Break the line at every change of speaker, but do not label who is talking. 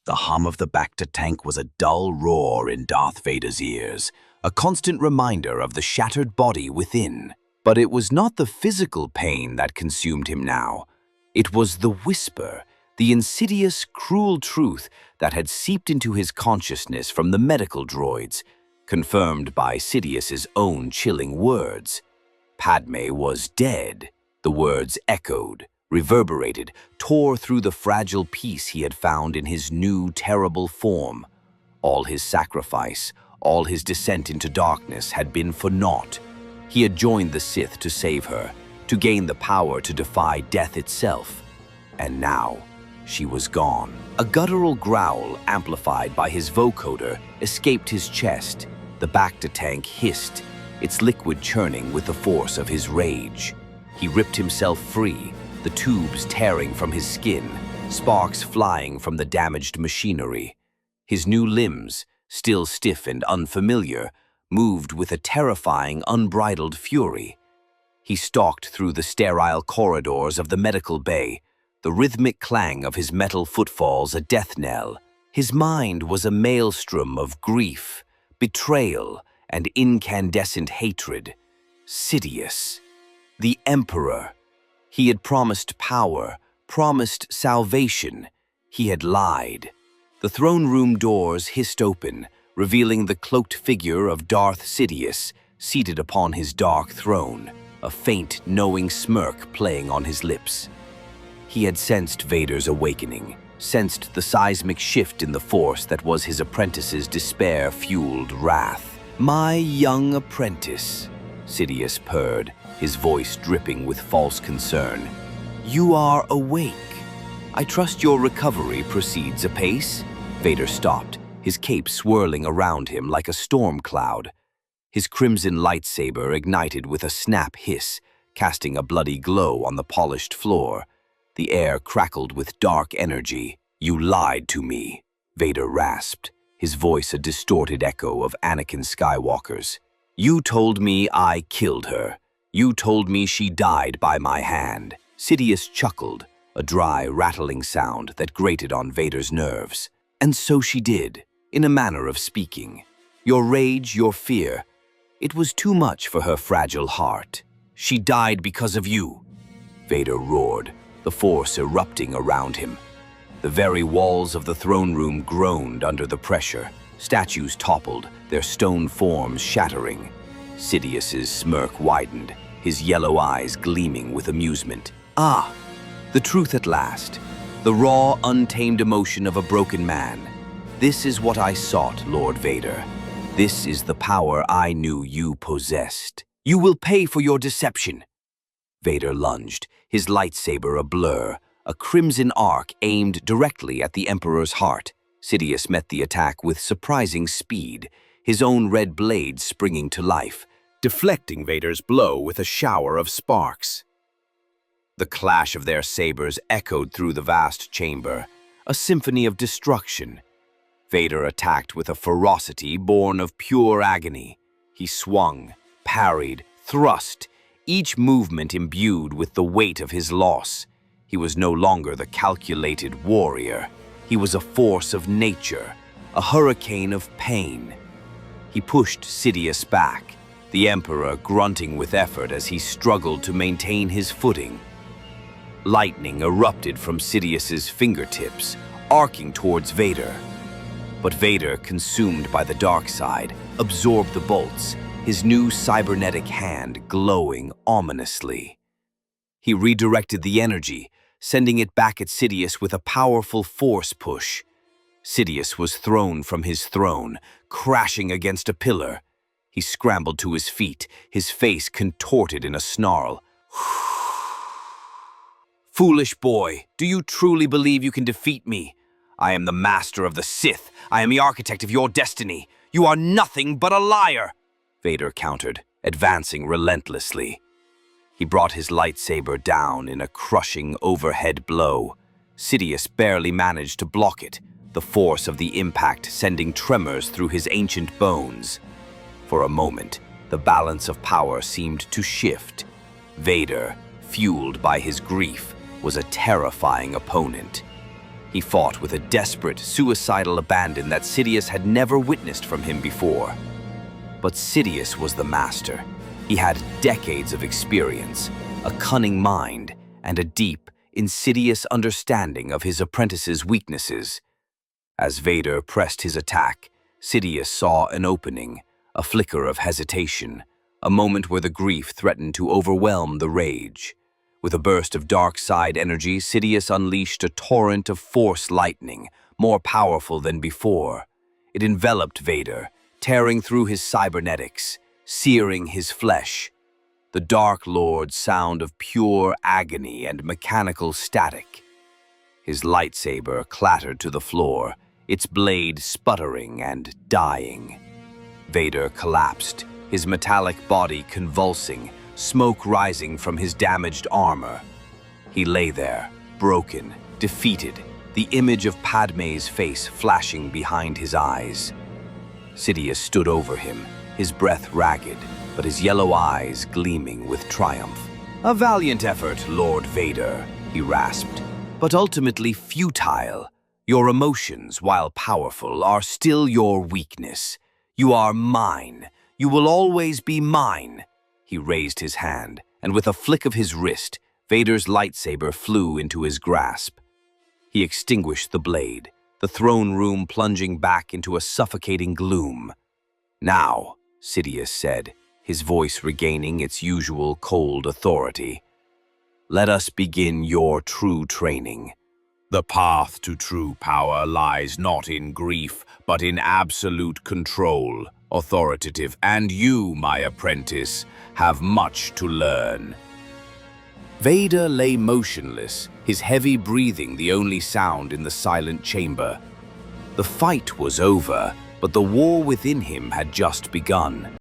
The hum of the Bacta tank was a dull roar in Darth Vader's ears, a constant reminder of the shattered body within. But it was not the physical pain that consumed him now. It was the whisper, the insidious, cruel truth that had seeped into his consciousness from the medical droids, confirmed by Sidious's own chilling words. Padme was dead. The words echoed, reverberated, tore through the fragile peace he had found in his new, terrible form. All his sacrifice, all his descent into darkness had been for naught. He had joined the Sith to save her, to gain the power to defy death itself. And now, she was gone. A guttural growl, amplified by his vocoder, escaped his chest. The Bacta tank hissed, its liquid churning with the force of his rage. He ripped himself free, the tubes tearing from his skin, sparks flying from the damaged machinery. His new limbs, still stiff and unfamiliar, moved with a terrifying, unbridled fury. He stalked through the sterile corridors of the medical bay, the rhythmic clang of his metal footfalls a death knell. His mind was a maelstrom of grief, betrayal, and incandescent hatred. Sidious, the Emperor. He had promised power, promised salvation. He had lied. The throne room doors hissed open, revealing the cloaked figure of Darth Sidious, seated upon his dark throne, a faint, knowing smirk playing on his lips. He had sensed Vader's awakening, sensed the seismic shift in the force that was his apprentice's despair-fueled wrath. "My young apprentice," Sidious purred, his voice dripping with false concern. "You are awake. I trust your recovery proceeds apace." Vader stopped, his cape swirling around him like a storm cloud. His crimson lightsaber ignited with a snap hiss, casting a bloody glow on the polished floor. The air crackled with dark energy. "You lied to me," Vader rasped, his voice a distorted echo of Anakin Skywalker's. "You told me I killed her. You told me she died by my hand." Sidious chuckled, a dry, rattling sound that grated on Vader's nerves. "And so she did, in a manner of speaking. Your rage, your fear, it was too much for her fragile heart. She died because of you." Vader roared, the force erupting around him. The very walls of the throne room groaned under the pressure. Statues toppled, their stone forms shattering. Sidious's smirk widened, his yellow eyes gleaming with amusement. "Ah, the truth at last. The raw, untamed emotion of a broken man. This is what I sought, Lord Vader. This is the power I knew you possessed. You will pay for your deception." Vader lunged, his lightsaber a blur, a crimson arc aimed directly at the Emperor's heart. Sidious met the attack with surprising speed, his own red blade springing to life, deflecting Vader's blow with a shower of sparks. The clash of their sabers echoed through the vast chamber, a symphony of destruction. Vader attacked with a ferocity born of pure agony. He swung, parried, thrust, each movement imbued with the weight of his loss. He was no longer the calculated warrior. He was a force of nature, a hurricane of pain. He pushed Sidious back, the Emperor grunting with effort as he struggled to maintain his footing. Lightning erupted from Sidious's fingertips, arcing towards Vader. But Vader, consumed by the dark side, absorbed the bolts, his new cybernetic hand glowing ominously. He redirected the energy, sending it back at Sidious with a powerful force push. Sidious was thrown from his throne, crashing against a pillar. He scrambled to his feet, his face contorted in a snarl. "Foolish boy, do you truly believe you can defeat me? I am the master of the Sith. I am the architect of your destiny. You are nothing but a liar," Vader countered, advancing relentlessly. He brought his lightsaber down in a crushing overhead blow. Sidious barely managed to block it, the force of the impact sending tremors through his ancient bones. For a moment, the balance of power seemed to shift. Vader, fueled by his grief, was a terrifying opponent. He fought with a desperate, suicidal abandon that Sidious had never witnessed from him before. But Sidious was the master. He had decades of experience, a cunning mind, and a deep, insidious understanding of his apprentice's weaknesses. As Vader pressed his attack, Sidious saw an opening, a flicker of hesitation, a moment where the grief threatened to overwhelm the rage. With a burst of dark side energy, Sidious unleashed a torrent of Force lightning, more powerful than before. It enveloped Vader, tearing through his cybernetics, searing his flesh. The Dark Lord's sound of pure agony and mechanical static. His lightsaber clattered to the floor, its blade sputtering and dying. Vader collapsed, his metallic body convulsing, smoke rising from his damaged armor. He lay there, broken, defeated, the image of Padmé's face flashing behind his eyes. Sidious stood over him, his breath ragged, but his yellow eyes gleaming with triumph. "A valiant effort, Lord Vader," he rasped, "but ultimately futile. Your emotions, while powerful, are still your weakness. You are mine. You will always be mine." He raised his hand, and with a flick of his wrist, Vader's lightsaber flew into his grasp. He extinguished the blade, the throne room plunging back into a suffocating gloom. "Now," Sidious said, his voice regaining its usual cold authority, "let us begin your true training. The path to true power lies not in grief, but in absolute control, authoritative, and you, my apprentice, have much to learn." Vader lay motionless, his heavy breathing the only sound in the silent chamber. The fight was over, but the war within him had just begun.